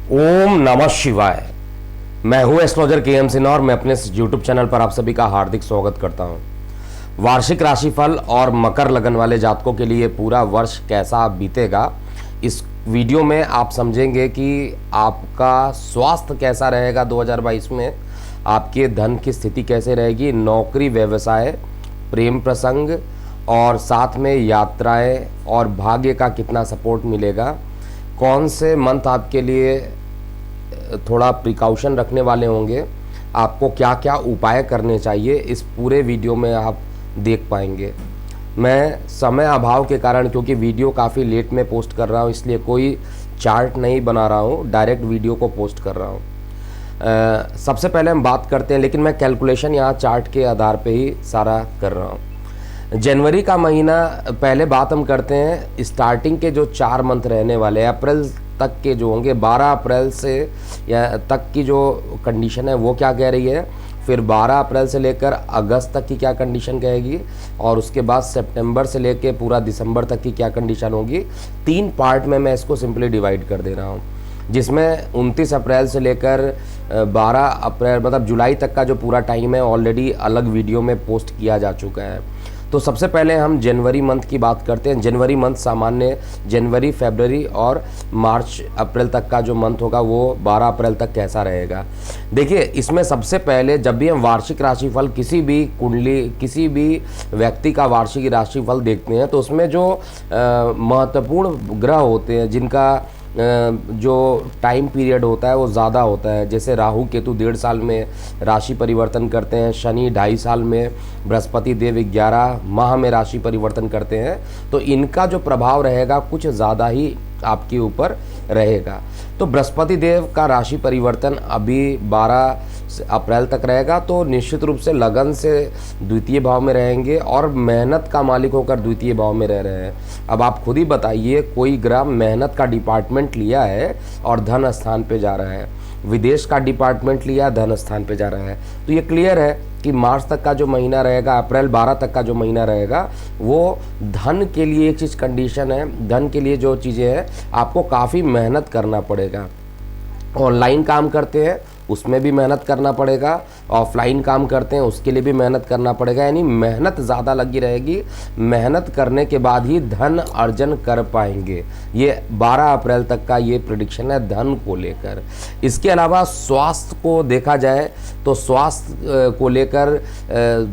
ओम नमः शिवाय। मैं हूं एस्ट्रोलॉजर के सिन्हा और मैं अपने यूट्यूब चैनल पर आप सभी का हार्दिक स्वागत करता हूं। वार्षिक राशिफल और मकर लगन वाले जातकों के लिए पूरा वर्ष कैसा बीतेगा, इस वीडियो में आप समझेंगे कि आपका स्वास्थ्य कैसा रहेगा 2022 में, आपके धन की स्थिति कैसे रहेगी, नौकरी, व्यवसाय, प्रेम प्रसंग और साथ में यात्राएं और भाग्य का कितना सपोर्ट मिलेगा, कौन से मंथ आपके लिए थोड़ा प्रिकॉशन रखने वाले होंगे, आपको क्या क्या उपाय करने चाहिए, इस पूरे वीडियो में आप देख पाएंगे। मैं समय अभाव के कारण, क्योंकि वीडियो काफ़ी लेट में पोस्ट कर रहा हूँ, इसलिए कोई चार्ट नहीं बना रहा हूँ, डायरेक्ट वीडियो को पोस्ट कर रहा हूँ। सबसे पहले हम बात करते हैं, लेकिन मैं कैलकुलेशन यहाँ चार्ट के आधार पे ही सारा कर रहा हूँ। जनवरी का महीना, पहले बात हम करते हैं स्टार्टिंग के जो 4 मंथ रहने वाले हैं, अप्रैल तक के जो होंगे, 12 अप्रैल से या तक की जो कंडीशन है वो क्या कह रही है, फिर 12 अप्रैल से लेकर अगस्त तक की क्या कंडीशन कहेगी, और उसके बाद सितंबर से लेकर पूरा दिसंबर तक की क्या कंडीशन होगी। 3 पार्ट में मैं इसको सिंपली डिवाइड कर दे रहा हूँ, जिसमें 29 अप्रैल से लेकर 12 अप्रैल मतलब जुलाई तक का जो पूरा टाइम है ऑलरेडी अलग वीडियो में पोस्ट किया जा चुका है। तो सबसे पहले हम जनवरी मंथ की बात करते हैं। जनवरी मंथ सामान्य जनवरी, फरवरी और मार्च अप्रैल तक का जो मंथ होगा वो 12 अप्रैल तक कैसा रहेगा। देखिए, इसमें सबसे पहले जब भी हम वार्षिक राशिफल, किसी भी कुंडली, किसी भी व्यक्ति का वार्षिक राशिफल देखते हैं, तो उसमें जो महत्वपूर्ण ग्रह होते हैं, जिनका जो टाइम पीरियड होता है वो ज़्यादा होता है, जैसे राहु केतु 1.5 साल में राशि परिवर्तन करते हैं, शनि 2.5 साल में, बृहस्पति देव 11 माह में राशि परिवर्तन करते हैं, तो इनका जो प्रभाव रहेगा कुछ ज़्यादा ही आपके ऊपर रहेगा। तो बृहस्पति देव का राशि परिवर्तन अभी 12 अप्रैल तक रहेगा, तो निश्चित रूप से लगन से द्वितीय भाव में रहेंगे और मेहनत का मालिक होकर द्वितीय भाव में रह रहे हैं। अब आप खुद ही बताइए, कोई ग्रह मेहनत का डिपार्टमेंट लिया है और धन स्थान पे जा रहा है, विदेश का डिपार्टमेंट लिया, धन स्थान पे जा रहा है, तो ये क्लियर है कि मार्च तक का जो महीना रहेगा, अप्रैल 12 तक का जो महीना रहेगा, वो धन के लिए एक चीज़ कंडीशन है। धन के लिए जो चीज़ें हैं आपको काफ़ी मेहनत करना पड़ेगा। ऑनलाइन काम करते हैं उसमें भी मेहनत करना पड़ेगा, ऑफलाइन काम करते हैं उसके लिए भी मेहनत करना पड़ेगा, यानी मेहनत ज़्यादा लगी रहेगी। मेहनत करने के बाद ही धन अर्जन कर पाएंगे। ये 12 अप्रैल तक का ये प्रेडिक्शन है धन को लेकर। इसके अलावा स्वास्थ्य को देखा जाए तो स्वास्थ्य को लेकर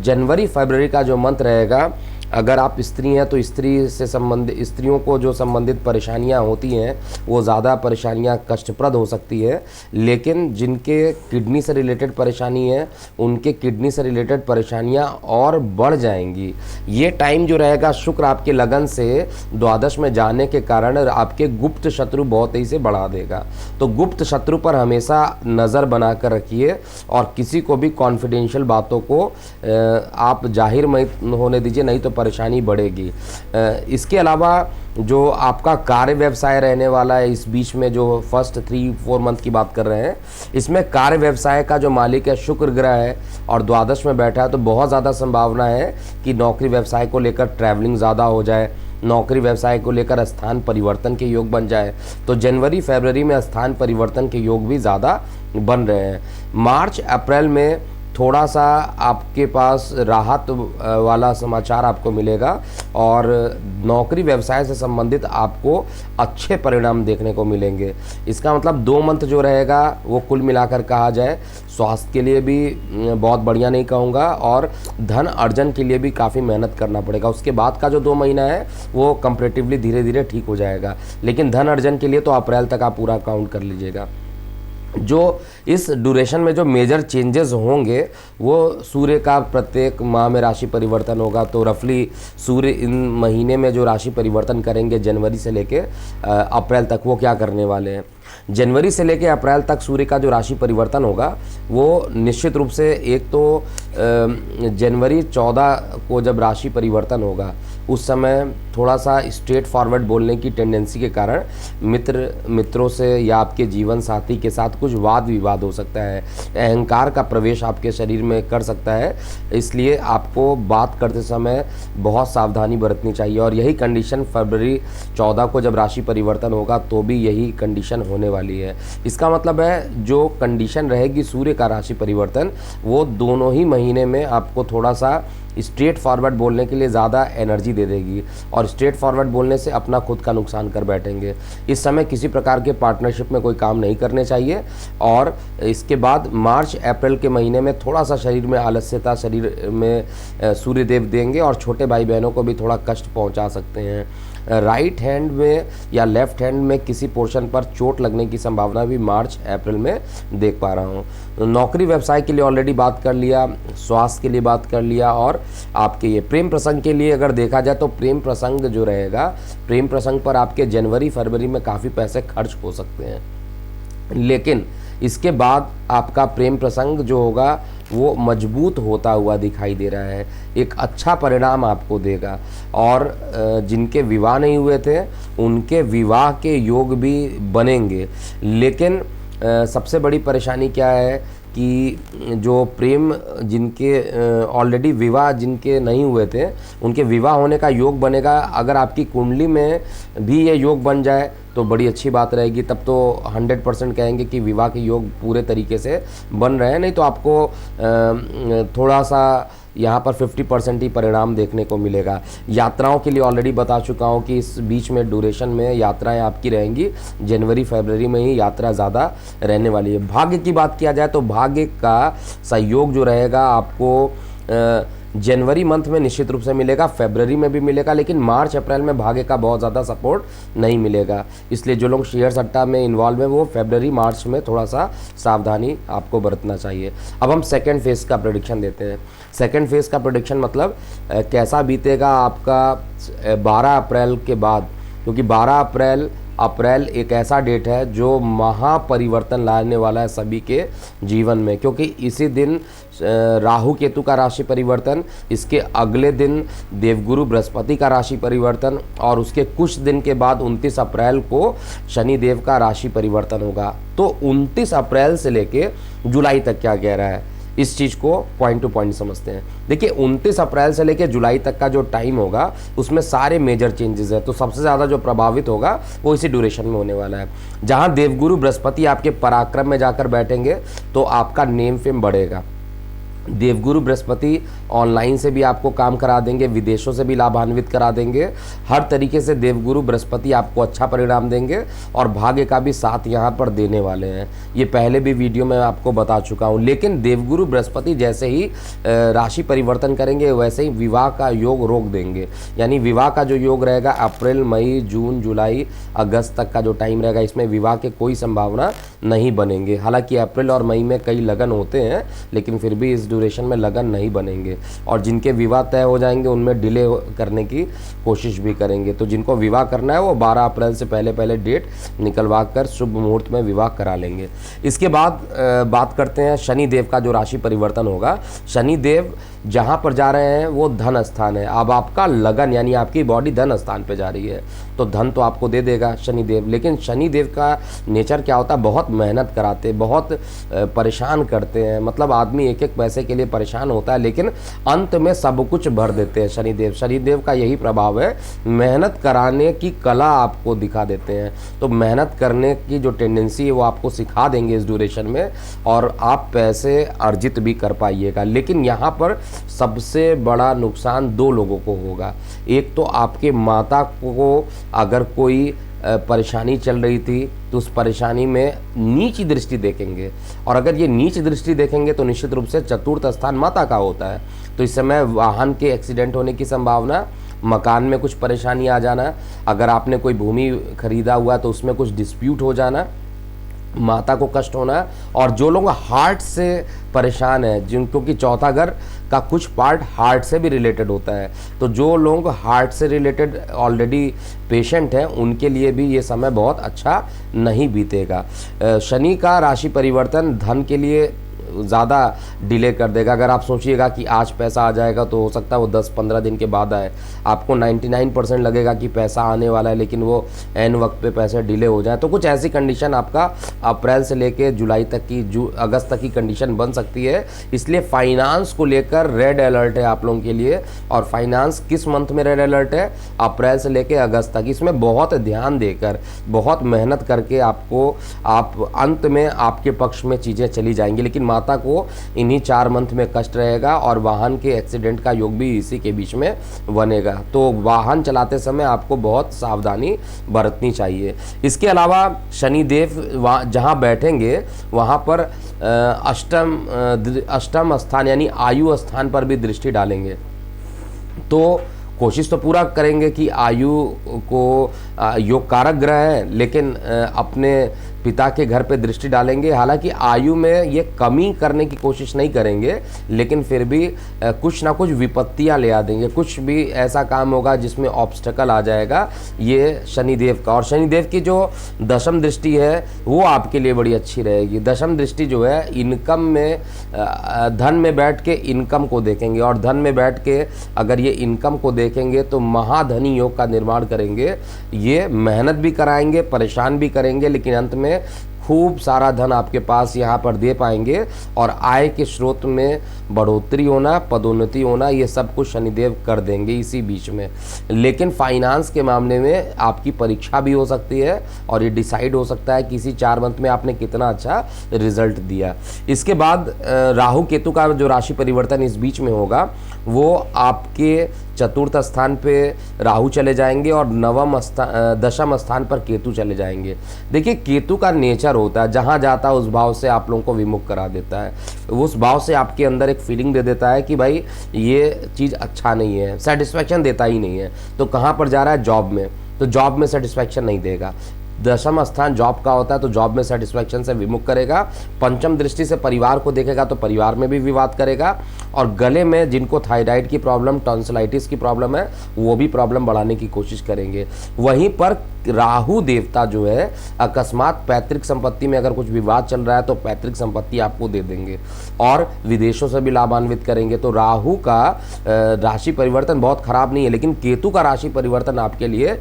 जनवरी फरवरी का जो मंथ रहेगा, अगर आप स्त्री हैं तो स्त्री से संबंधित, स्त्रियों को जो संबंधित परेशानियां होती हैं वो ज़्यादा परेशानियां कष्टप्रद हो सकती है, लेकिन जिनके किडनी से रिलेटेड परेशानी है उनके किडनी से रिलेटेड परेशानियां और बढ़ जाएंगी। ये टाइम जो रहेगा, शुक्र आपके लगन से द्वादश में जाने के कारण आपके गुप्त शत्रु बहुत ही से बढ़ा देगा। तो गुप्त शत्रु पर हमेशा नज़र बना कर रखिए और किसी को भी कॉन्फिडेंशियल बातों को आप जाहिर मत होने दीजिए, नहीं तो परेशानी बढ़ेगी। इसके अलावा जो आपका कार्य व्यवसाय रहने वाला है, इस बीच में जो फर्स्ट 3-4 मंथ की बात कर रहे हैं, इसमें कार्य व्यवसाय का जो मालिक है शुक्र ग्रह है और द्वादश में बैठा है, तो बहुत ज़्यादा संभावना है कि नौकरी व्यवसाय को लेकर ट्रैवलिंग ज़्यादा हो जाए, नौकरी व्यवसाय को लेकर स्थान परिवर्तन के योग बन जाए। तो जनवरी फरवरी में स्थान परिवर्तन के योग भी ज़्यादा बन रहे हैं। मार्च अप्रैल में थोड़ा सा आपके पास राहत वाला समाचार आपको मिलेगा और नौकरी व्यवसाय से संबंधित आपको अच्छे परिणाम देखने को मिलेंगे। इसका मतलब 2 मंथ जो रहेगा वो कुल मिलाकर कहा जाए स्वास्थ्य के लिए भी बहुत बढ़िया नहीं कहूँगा, और धन अर्जन के लिए भी काफ़ी मेहनत करना पड़ेगा। उसके बाद का जो 2 महीना है वो कंपैरेटिवली धीरे धीरे ठीक हो जाएगा, लेकिन धन अर्जन के लिए तो अप्रैल तक आप पूरा काउंट कर लीजिएगा। जो इस ड्यूरेशन में जो मेजर चेंजेस होंगे वो सूर्य का प्रत्येक माह में राशि परिवर्तन होगा, तो रफली सूर्य इन महीने में जो राशि परिवर्तन करेंगे जनवरी से लेके अप्रैल तक, वो क्या करने वाले हैं। जनवरी से लेके अप्रैल तक सूर्य का जो राशि परिवर्तन होगा वो निश्चित रूप से, एक तो जनवरी 14 को जब राशि परिवर्तन होगा उस समय थोड़ा सा स्ट्रेट फॉरवर्ड बोलने की टेंडेंसी के कारण मित्रों से या आपके जीवन साथी के साथ कुछ वाद विवाद हो सकता है। अहंकार का प्रवेश आपके शरीर में कर सकता है, इसलिए आपको बात करते समय बहुत सावधानी बरतनी चाहिए। और यही कंडीशन फरवरी 14 को जब राशि परिवर्तन होगा तो भी यही कंडीशन होने वाली है। इसका मतलब है जो कंडीशन रहेगी सूर्य का राशि परिवर्तन, वो दोनों ही महीने में आपको थोड़ा सा स्ट्रेट फॉरवर्ड बोलने के लिए ज़्यादा एनर्जी दे देगी, और स्ट्रेट फॉरवर्ड बोलने से अपना खुद का नुकसान कर बैठेंगे। इस समय किसी प्रकार के पार्टनरशिप में कोई काम नहीं करने चाहिए। और इसके बाद मार्च अप्रैल के महीने में थोड़ा सा शरीर में आलस्यता शरीर में सूर्यदेव देंगे और छोटे भाई बहनों को भी थोड़ा कष्ट पहुंचा सकते हैं। राइट हैंड में या लेफ्ट हैंड में किसी पोर्शन पर चोट लगने की संभावना भी मार्च अप्रैल में देख पा रहा हूँ। नौकरी व्यवसाय के लिए ऑलरेडी बात कर लिया, स्वास्थ्य के लिए बात कर लिया, और आपके ये प्रेम प्रसंग के लिए अगर देखा जाए तो प्रेम प्रसंग जो रहेगा, प्रेम प्रसंग पर आपके जनवरी फरवरी में काफ़ी पैसे खर्च हो सकते हैं, लेकिन इसके बाद आपका प्रेम प्रसंग जो होगा वो मजबूत होता हुआ दिखाई दे रहा है, एक अच्छा परिणाम आपको देगा। और जिनके विवाह नहीं हुए थे उनके विवाह के योग भी बनेंगे। लेकिन सबसे बड़ी परेशानी क्या है कि जो प्रेम जिनके ऑलरेडी विवाह जिनके नहीं हुए थे उनके विवाह होने का योग बनेगा। अगर आपकी कुंडली में भी ये योग बन जाए तो बड़ी अच्छी बात रहेगी, तब तो 100% कहेंगे कि विवाह के योग पूरे तरीके से बन रहे हैं। नहीं तो आपको थोड़ा सा यहाँ पर 50% ही परिणाम देखने को मिलेगा। यात्राओं के लिए ऑलरेडी बता चुका हूँ कि इस बीच में ड्यूरेशन में यात्राएं आपकी रहेंगी, जनवरी फरवरी में ही यात्रा ज़्यादा रहने वाली है। भाग्य की बात किया जाए तो भाग्य का सहयोग जो रहेगा आपको जनवरी मंथ में निश्चित रूप से मिलेगा, फरवरी में भी मिलेगा, लेकिन मार्च अप्रैल में भाग्य का बहुत ज़्यादा सपोर्ट नहीं मिलेगा। इसलिए जो लोग शेयर सट्टा में इन्वॉल्व हैं वो फरवरी मार्च में थोड़ा सा सावधानी आपको बरतना चाहिए। अब हम सेकेंड फेज़ का प्रेडिक्शन देते हैं। सेकेंड फेज़ का प्रेडिक्शन मतलब कैसा बीतेगा आपका 12 अप्रैल के बाद, क्योंकि 12 अप्रैल एक ऐसा डेट है जो महापरिवर्तन लाने वाला है सभी के जीवन में, क्योंकि इसी दिन राहु केतु का राशि परिवर्तन, इसके अगले दिन देवगुरु बृहस्पति का राशि परिवर्तन, और उसके कुछ दिन के बाद 29 अप्रैल को शनि देव का राशि परिवर्तन होगा। तो 29 अप्रैल से लेके जुलाई तक क्या कह रहा है, इस चीज़ को पॉइंट टू पॉइंट समझते हैं। देखिए 29 अप्रैल से लेकर जुलाई तक का जो टाइम होगा उसमें सारे मेजर चेंजेस है, तो सबसे ज़्यादा जो प्रभावित होगा वो इसी ड्यूरेशन में होने वाला है। जहां देवगुरु बृहस्पति आपके पराक्रम में जाकर बैठेंगे तो आपका नेम फेम बढ़ेगा। देवगुरु बृहस्पति ऑनलाइन से भी आपको काम करा देंगे, विदेशों से भी लाभान्वित करा देंगे। हर तरीके से देवगुरु बृहस्पति आपको अच्छा परिणाम देंगे और भाग्य का भी साथ यहाँ पर देने वाले हैं। ये पहले भी वीडियो में आपको बता चुका हूँ। लेकिन देवगुरु बृहस्पति जैसे ही राशि परिवर्तन करेंगे वैसे ही विवाह का योग रोक देंगे, यानी विवाह का जो योग रहेगा अप्रैल मई जून जुलाई अगस्त तक का जो टाइम रहेगा इसमें विवाह के कोई संभावना नहीं बनेंगे। हालांकि अप्रैल और मई में कई लगन होते हैं लेकिन फिर भी इस ड्यूरेशन में लगन नहीं बनेंगे, और जिनके विवाह तय हो जाएंगे उनमें डिले करने की कोशिश भी करेंगे। तो जिनको विवाह करना है वो 12 अप्रैल से पहले डेट निकलवा कर शुभ मुहूर्त में विवाह करा लेंगे। इसके बाद बात करते हैं शनि देव का जो राशि परिवर्तन होगा। शनि देव जहाँ पर जा रहे हैं वो धन स्थान है। अब आपका लगन यानी आपकी बॉडी धन स्थान पे जा रही है तो धन तो आपको दे देगा शनि देव, लेकिन शनि देव का नेचर क्या होता है, बहुत मेहनत कराते, बहुत परेशान करते हैं। मतलब आदमी एक एक पैसे के लिए परेशान होता है लेकिन अंत में सब कुछ भर देते हैं शनि देव। शनि देव का यही प्रभाव है, मेहनत कराने की कला आपको दिखा देते हैं। तो मेहनत करने की जो टेंडेंसी है वो आपको सिखा देंगे इस ड्यूरेशन में और आप पैसे अर्जित भी कर पाइएगा। लेकिन यहाँ पर सबसे बड़ा नुकसान दो लोगों को होगा। एक तो आपके माता को अगर कोई परेशानी चल रही थी तो उस परेशानी में नीच दृष्टि देखेंगे, और अगर ये नीच दृष्टि देखेंगे तो निश्चित रूप से चतुर्थ स्थान माता का होता है। तो इस समय वाहन के एक्सीडेंट होने की संभावना, मकान में कुछ परेशानी आ जाना, अगर आपने कोई भूमि खरीदा हुआ तो उसमें कुछ डिस्प्यूट हो जाना, माता को कष्ट होना। और जो लोग हार्ट से परेशान है क्योंकि चौथा घर का कुछ पार्ट हार्ट से भी रिलेटेड होता है, तो जो लोग हार्ट से रिलेटेड ऑलरेडी पेशेंट हैं उनके लिए भी ये समय बहुत अच्छा नहीं बीतेगा। शनि का राशि परिवर्तन धन के लिए ज़्यादा डिले कर देगा। अगर आप सोचिएगा कि आज पैसा आ जाएगा तो हो सकता है वो 10-15 दिन के बाद आए। आपको 99% लगेगा कि पैसा आने वाला है, लेकिन वो एन वक्त पे पैसे डिले हो जाए। तो कुछ ऐसी कंडीशन आपका अप्रैल से लेके जुलाई तक की अगस्त तक की कंडीशन बन सकती है। इसलिए फाइनेंस को लेकर रेड अलर्ट है आप लोगों के लिए। और फाइनेंस किस मंथ में रेड अलर्ट है? अप्रैल से लेके अगस्त तक। इसमें बहुत ध्यान देकर, बहुत मेहनत करके आप अंत में आपके पक्ष में चीज़ें चली जाएंगी। लेकिन माता को इन्हीं 4 मंथ में कष्ट रहेगा और वाहन के एक्सीडेंट का योग भी इसी के बीच में बनेगा। तो वाहन चलाते समय आपको बहुत सावधानी बरतनी चाहिए। इसके अलावा शनिदेव जहाँ बैठेंगे वहाँ पर अष्टम स्थान यानी आयु स्थान पर भी दृष्टि डालेंगे। तो कोशिश तो पूरा करेंगे कि आयु को योग कारक ग्रह है, लेकिन अपने पिता के घर पे दृष्टि डालेंगे। हालांकि आयु में ये कमी करने की कोशिश नहीं करेंगे, लेकिन फिर भी कुछ ना कुछ विपत्तियां ले आ देंगे। कुछ भी ऐसा काम होगा जिसमें ऑब्स्टेकल आ जाएगा ये शनिदेव का। और शनिदेव की जो दशम दृष्टि है वो आपके लिए बड़ी अच्छी रहेगी। दशम दृष्टि जो है इनकम में, धन में बैठ के इनकम को देखेंगे। और धन में बैठ के अगर ये इनकम को देखेंगे तो महाधनी योग का निर्माण करेंगे। ये मेहनत भी कराएंगे, परेशान भी करेंगे, लेकिन अंत में खूब सारा धन आपके पास यहाँ पर दे पाएंगे। और आय के स्रोत में बढ़ोतरी होना, पदोन्नति होना, ये सब कुछ शनिदेव कर देंगे इसी बीच में। लेकिन फाइनेंस के मामले में आपकी परीक्षा भी हो सकती है और ये डिसाइड हो सकता है कि इसी 4 मंथ में आपने कितना अच्छा रिजल्ट दिया। इसके बाद राहु केतु का जो राशि परिवर्तन इस बीच में होगा वो आपके चतुर्थ स्थान पे राहु चले जाएंगे और दशम स्थान पर केतु चले जाएंगे। देखिए, केतु का नेचर होता है जहाँ जाता है उस भाव से आप लोगों को विमुख करा देता है। उस भाव से आपके अंदर एक फीलिंग दे देता है कि भाई ये चीज़ अच्छा नहीं है, सेटिस्फैक्शन देता ही नहीं है। तो कहाँ पर जा रहा है? जॉब में। तो जॉब में सेटिस्फैक्शन नहीं देगा। दशम स्थान जॉब का होता है तो जॉब में सेटिस्फैक्शन से विमुख करेगा। पंचम दृष्टि से परिवार को देखेगा तो परिवार में भी विवाद करेगा। और गले में जिनको थायराइड की प्रॉब्लम, टॉन्सिलाइटिस की प्रॉब्लम है, वो भी प्रॉब्लम बढ़ाने की कोशिश करेंगे। वहीं पर राहु देवता जो है अकस्मात पैतृक संपत्ति में अगर कुछ विवाद चल रहा है तो पैतृक संपत्ति आपको दे देंगे और विदेशों से भी लाभान्वित करेंगे। तो राहु का राशि परिवर्तन बहुत खराब नहीं है, लेकिन केतु का राशि परिवर्तन आपके लिए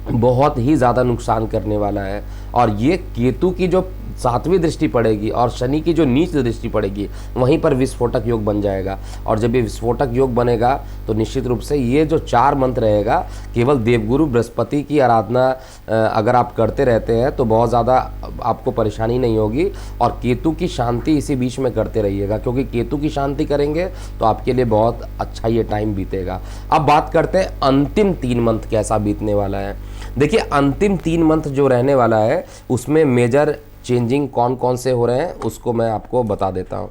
बहुत ही ज़्यादा नुकसान करने वाला है। और ये केतु की जो 7वीं दृष्टि पड़ेगी और शनि की जो नीच दृष्टि पड़ेगी वहीं पर विस्फोटक योग बन जाएगा। और जब ये विस्फोटक योग बनेगा तो निश्चित रूप से ये जो 4 मंत्र रहेगा, केवल देवगुरु बृहस्पति की आराधना अगर आप करते रहते हैं तो बहुत ज़्यादा आपको परेशानी नहीं होगी। और केतु की शांति इसी बीच में करते रहिएगा, क्योंकि केतु की शांति करेंगे तो आपके लिए बहुत अच्छा ये टाइम बीतेगा। अब बात करते हैं अंतिम 3 मंथ कैसा बीतने वाला है। देखिए, अंतिम 3 मंथ जो रहने वाला है उसमें मेजर चेंजिंग कौन कौन से हो रहे हैं उसको मैं आपको बता देता हूँ।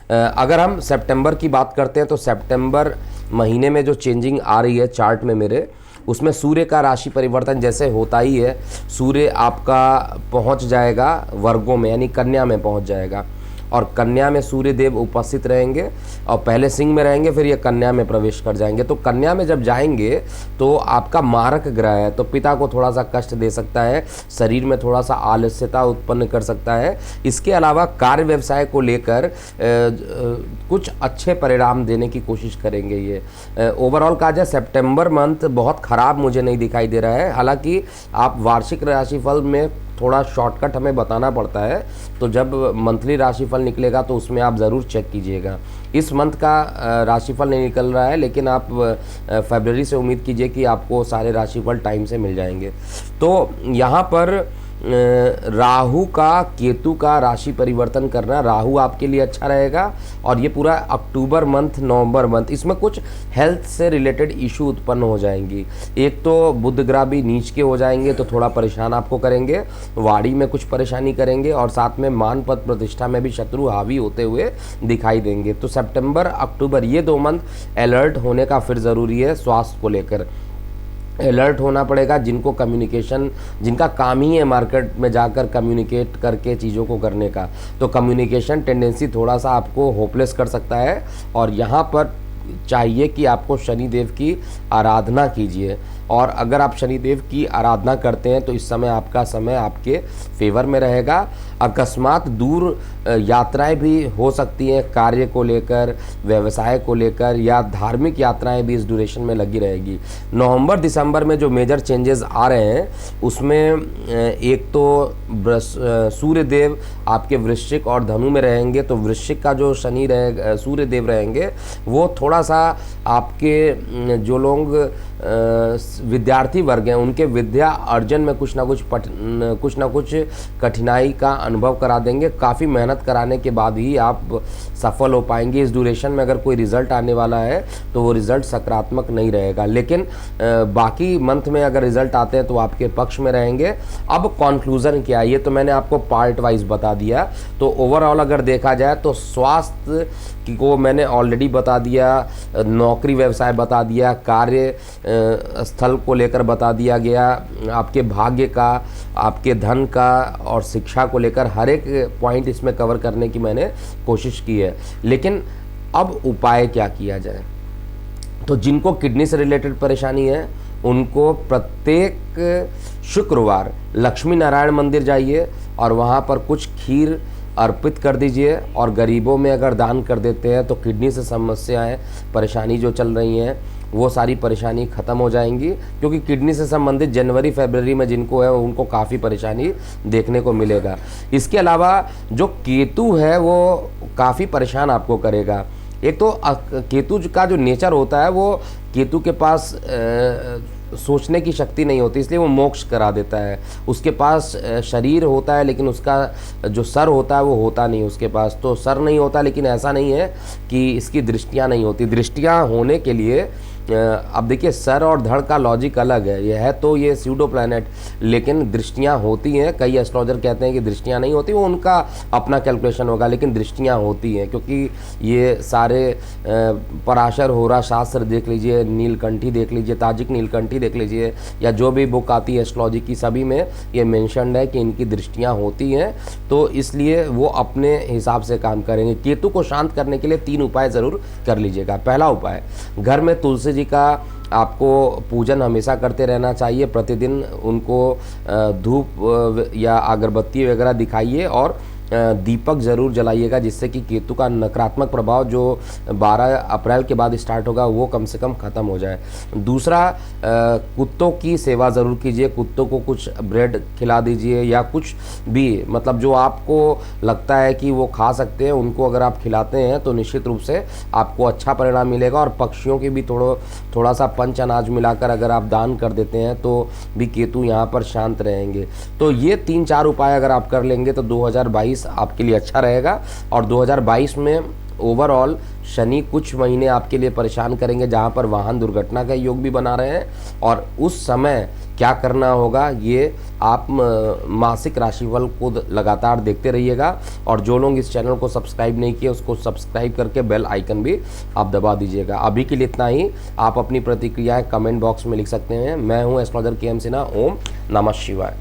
अगर हम सितंबर की बात करते हैं तो सितंबर महीने में जो चेंजिंग आ रही है चार्ट में मेरे, उसमें सूर्य का राशि परिवर्तन जैसे होता ही है। सूर्य आपका पहुंच जाएगा वर्गों में, यानी कन्या में पहुंच जाएगा। और कन्या में सूर्य देव उपस्थित रहेंगे और पहले सिंह में रहेंगे, फिर ये कन्या में प्रवेश कर जाएंगे। तो कन्या में जब जाएंगे तो आपका मारक ग्रह है, तो पिता को थोड़ा सा कष्ट दे सकता है, शरीर में थोड़ा सा आलस्यता उत्पन्न कर सकता है। इसके अलावा कार्य व्यवसाय को लेकर कुछ अच्छे परिणाम देने की कोशिश करेंगे ये। ओवरऑल कहा जाए सितंबर मंथ बहुत ख़राब मुझे नहीं दिखाई दे रहा है। हालांकि आप वार्षिक राशिफल में थोड़ा शॉर्टकट हमें बताना पड़ता है, तो जब मंथली राशिफल निकलेगा तो उसमें आप ज़रूर चेक कीजिएगा। इस मंथ का राशिफल नहीं निकल रहा है, लेकिन आप फरवरी से उम्मीद कीजिए कि आपको सारे राशिफल टाइम से मिल जाएंगे। तो यहाँ पर राहु का केतु का राशि परिवर्तन करना, राहु आपके लिए अच्छा रहेगा। और ये पूरा अक्टूबर मंथ, नवंबर मंथ, इसमें कुछ हेल्थ से रिलेटेड इशू उत्पन्न हो जाएंगी। एक तो बुध ग्रह भी नीच के हो जाएंगे तो थोड़ा परेशान आपको करेंगे, वाणी में कुछ परेशानी करेंगे और साथ में मान पद प्रतिष्ठा में भी शत्रु हावी होते हुए दिखाई देंगे। तो सितंबर अक्टूबर ये 2 मंथ अलर्ट होने का फिर ज़रूरी है। स्वास्थ्य को लेकर अलर्ट होना पड़ेगा। जिनको कम्युनिकेशन, जिनका काम ही है मार्केट में जाकर कम्युनिकेट करके चीज़ों को करने का, तो कम्युनिकेशन टेंडेंसी थोड़ा सा आपको होपलेस कर सकता है। और यहाँ पर चाहिए कि आपको शनिदेव की आराधना कीजिए और अगर आप शनिदेव की आराधना करते हैं तो इस समय आपका समय आपके फेवर में रहेगा। अकस्मात दूर यात्राएं भी हो सकती हैं, कार्य को लेकर, व्यवसाय को लेकर, या धार्मिक यात्राएं भी इस ड्यूरेशन में लगी रहेगी। नवंबर दिसंबर में जो मेजर चेंजेस आ रहे हैं उसमें एक तो सूर्य देव आपके वृश्चिक और धनु में रहेंगे, तो वृश्चिक का जो शनि रहे, सूर्य देव रहेंगे, वो थोड़ा सा आपके जो लोग विद्यार्थी वर्ग हैं उनके विद्या अर्जन में कुछ ना कुछ कठिनाई का अनुभव करा देंगे। काफ़ी मेहनत कराने के बाद ही आप सफल हो पाएंगे। इस ड्यूरेशन में अगर कोई रिजल्ट आने वाला है तो वो रिजल्ट सकारात्मक नहीं रहेगा, लेकिन बाकी मंथ में अगर रिजल्ट आते हैं तो आपके पक्ष में रहेंगे। अब कंक्लूजन क्या है, ये तो मैंने आपको पार्ट वाइज बता दिया। तो ओवरऑल अगर देखा जाए तो स्वास्थ्य को मैंने ऑलरेडी बता दिया, नौकरी व्यवसाय बता दिया, कार्य स्थल को लेकर बता दिया गया, आपके भाग्य का, आपके धन का और शिक्षा को लेकर हर एक पॉइंट इसमें कवर करने की मैंने कोशिश की है। लेकिन अब उपाय क्या किया जाए, तो जिनको किडनी से रिलेटेड परेशानी है उनको प्रत्येक शुक्रवार लक्ष्मी नारायण मंदिर जाइए और वहाँ पर कुछ खीर अर्पित कर दीजिए, और गरीबों में अगर दान कर देते हैं तो किडनी से समस्याएं, परेशानी जो चल रही हैं वो सारी परेशानी ख़त्म हो जाएंगी। क्योंकि किडनी से संबंधित जनवरी फरवरी में जिनको है उनको काफ़ी परेशानी देखने को मिलेगा। इसके अलावा जो केतु है वो काफ़ी परेशान आपको करेगा। एक तो केतु का जो नेचर होता है, वो केतु के पास सोचने की शक्ति नहीं होती, इसलिए वो मोक्ष करा देता है। उसके पास शरीर होता है लेकिन उसका जो सर होता है वो होता नहीं उसके पास। तो सर नहीं होता, लेकिन ऐसा नहीं है कि इसकी दृष्टियाँ नहीं होती। दृष्टियाँ होने के लिए अब देखिए, सर और धड़ का लॉजिक अलग है। यह है तो ये स्यूडो प्लैनेट, लेकिन दृष्टियाँ होती हैं। कई एस्ट्रोलॉजर कहते हैं कि दृष्टियाँ नहीं होती, वो उनका अपना कैलकुलेशन होगा, लेकिन दृष्टियाँ होती हैं। क्योंकि ये सारे पराशर होरा शास्त्र देख लीजिए, नीलकंठी देख लीजिए, ताजिक नीलकंठी देख लीजिए, या जो भी बुक आती है एस्ट्रोलॉजी की, सभी में ये मेंशन्ड है कि इनकी दृष्टियाँ होती हैं। तो इसलिए वो अपने हिसाब से काम करेंगे। केतु को शांत करने के लिए 3 उपाय ज़रूर कर लीजिएगा। पहला उपाय, घर में तुलसी जी का आपको पूजन हमेशा करते रहना चाहिए। प्रतिदिन उनको धूप या अगरबत्ती वगैरह दिखाइए और दीपक ज़रूर जलाइएगा, जिससे कि केतु का नकारात्मक प्रभाव जो 12 अप्रैल के बाद स्टार्ट होगा वो कम से कम ख़त्म हो जाए। दूसरा, कुत्तों की सेवा ज़रूर कीजिए। कुत्तों को कुछ ब्रेड खिला दीजिए या कुछ भी, मतलब जो आपको लगता है कि वो खा सकते हैं, उनको अगर आप खिलाते हैं तो निश्चित रूप से आपको अच्छा परिणाम मिलेगा। और पक्षियों की भी थोड़ा सा पंच अनाज मिलाकर अगर आप दान कर देते हैं तो भी केतु यहाँ पर शांत रहेंगे। तो ये 3-4 उपाय अगर आप कर लेंगे तो 2022 आपके लिए अच्छा रहेगा। और 2022 में ओवरऑल शनि कुछ महीने आपके लिए परेशान करेंगे, जहां पर वाहन दुर्घटना का योग भी बना रहे हैं। और उस समय क्या करना होगा, ये आप मासिक राशिफल को लगातार देखते रहिएगा। और जो लोग इस चैनल को सब्सक्राइब नहीं किए उसको सब्सक्राइब करके बेल आइकन भी आप दबा दीजिएगा। अभी के लिए इतना ही। आप अपनी प्रतिक्रियाएं कमेंट बॉक्स में लिख सकते हैं। मैं हूं एस्ट्रोलॉजर KM सिन्हा। ओम नमः शिवाय।